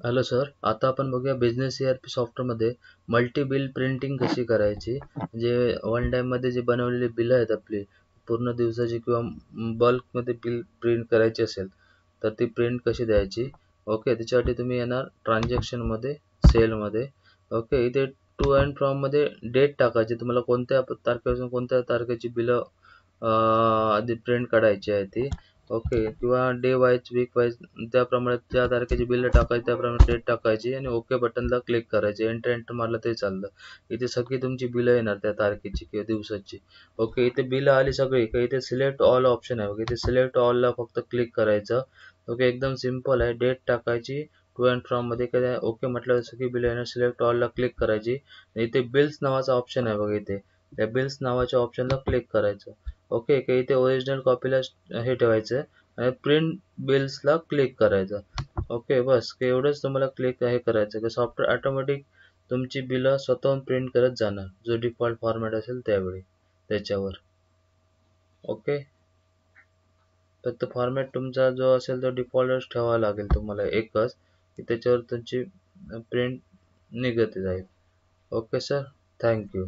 Hello sir, आता आपण बघूया बिझनेस ERP सॉफ्टवेअरमध्ये मल्टी बिल प्रिंटिंग कशी करायची. म्हणजे वन टाईममध्ये जे बनवलेली बिलं आहेत आपली पूर्ण दिवसाची किंवा बल्कमध्ये बिल प्रिंट करायची असेल तर ती प्रिंट कशी द्यायची. ओके, त्याच्यासाठी तुम्ही येणार ट्रान्झॅक्शनमध्ये, सेलमध्ये. ओके, इथे टू अँड फ्रॉममध्ये डेट टाकायची, तुम्हाला कोणत्या तारखेपासून कोणत्या तारखेची बिलं आधी प्रिंट काढायची आहे ती. ओके, किंवा डे वाईज, वीक वाईज, त्याप्रमाणे ज्या तारखेची बिल टाकायची त्याप्रमाणे डेट टाकायची आणि ओके बटनला क्लिक करायचे. एंटर एंटर मारलं तरी चालतं. इथे सगळी तुमची बिलं येणार त्या तारखेची किंवा दिवसाची. ओके, इथे बिलं आली सगळी का इथे सिलेक्ट ऑल ऑप्शन आहे. ओके, इथे सिलेक्ट ऑलला फक्त क्लिक करायचं. ओके, एकदम सिम्पल आहे. डेट टाकायची टू अँड फ्रॉम मध्ये काय ओके म्हटलं सगळी बिलं येणार. सिलेक्ट ऑलला क्लिक करायची. इथे बिल्स नावाचा ऑप्शन आहे बघा, इथे त्या बिल्स नावाच्या ऑप्शनला क्लिक करायचं. ओके, का इथे ओरिजिनल कॉपीला हे ठेवायचं आणि प्रिंट बिल्सला क्लिक करायचं. ओके, बस एवढंच तुम्हाला क्लिक हे करायचं की सॉफ्टवेअर ऑटोमॅटिक तुमची बिलं स्वतःहून प्रिंट करत जाणार, जो डिफॉल्ट फॉर्मॅट असेल त्यावेळी त्याच्यावर. ओके, फक्त फॉर्मॅट तुमचा जो असेल तो डिफॉल्टच ठेवावा लागेल तुम्हाला एकच, की त्याच्यावर तुमची प्रिंट निघत जाईल. Okay sir, thank you.